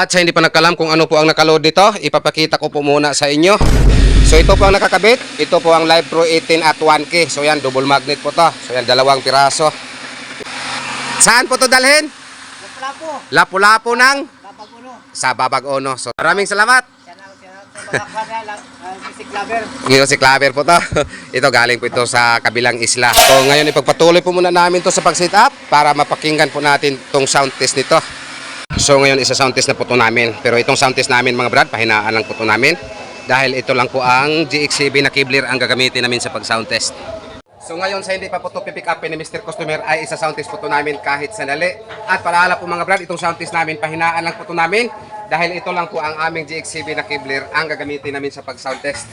At sa hindi pa nagkalam kung ano po ang nakaload dito, ipapakita ko po muna sa inyo. So ito po ang nakakabit. Ito po ang Live Pro 18 at 1K. So yan, double magnet po to. So yan, 2 piraso. Saan po to dalhin? Lapu-lapu. Lapu-lapu ng Babaguno. sa Babagono. So maraming salamat. Music lover. Music lover po to. Ito galing po ito sa kabilang isla. So ngayon ipagpatuloy po muna namin to sa pag-set up para mapakinggan po natin tong sound test nito. So ngayon isa sound test na po to namin. Pero itong sound test namin mga brad, pahinaan lang po to namin. Dahil ito lang po ang GX7 na Kevlar ang gagamitin namin sa pag-sound test. So ngayon sa hindi pa po ito pipick up ni Mr. Customer ay isa sound test po ito namin kahit sandali. At paalala po mga brad, itong sound test namin pahinaan lang po ito namin. Dahil ito lang po ang aming GX7 na Kevlar ang gagamitin namin sa pag-sound test.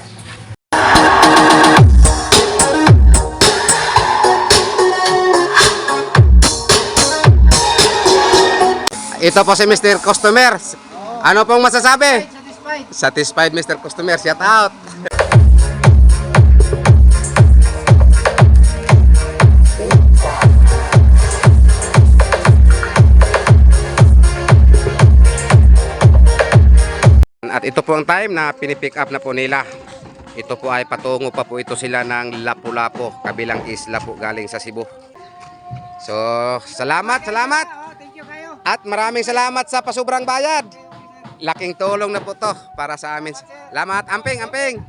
Ito po si Mr. Customer. Ano pong masasabi? Satisfied. Satisfied Mr. Customer. Shout out. At ito po ang time na pinipick up na po nila. Ito po ay patungo pa po ito sila ng Lapu-Lapu, kabilang isla po galing sa Cebu. So, salamat. Thank you kayo. At maraming salamat sa pasubrang bayad. Laking tulong na po to para sa amin. Salamat. Amping.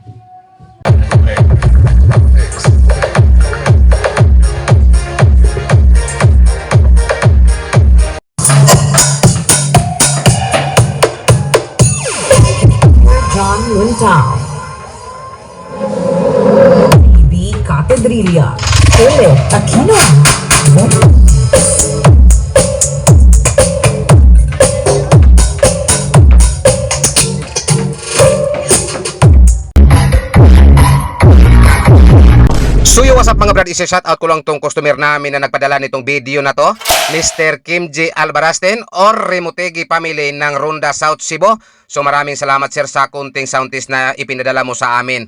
John Luntao, B. Catedrilia, Ele Aquino. So yung what's up mga brad, isa-shout out ko lang tong customer namin na nagpadala nitong video na to, Mr. Kim J. Albarasten or Remotegi family ng Ronda South Cebu. So maraming salamat sir sa kunting sound test na ipinadala mo sa amin.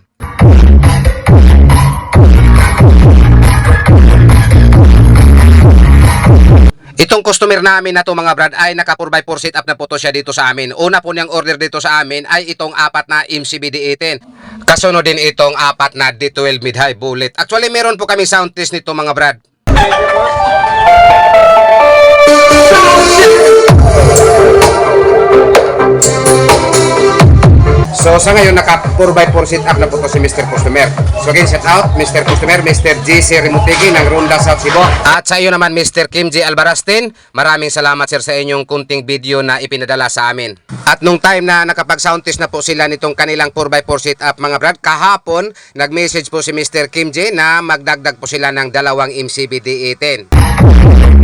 Itong customer namin na to mga brad ay naka 4x4 setup na po to siya dito sa amin. Una po niyang order dito sa amin ay itong 4 na MCB-D18. Kasunod din itong 4 na D12 mid-high bullet. Actually meron po kami sound test nito mga brad. So sa ngayon naka 4x4 setup na po to si Mr. Customer. So again shout out Mr. Customer, Mr. JC Remotegi ng Ronda South Cebu. At sa iyo naman Mr. Kim J. Albarasten, maraming salamat sir sa inyong kunting video na ipinadala sa amin. At nung time na nakapag-sound test na po sila nitong kanilang 4x4 setup mga brad, kahapon nag-message po si Mr. Kim J na magdagdag po sila ng 2 MCB-D18.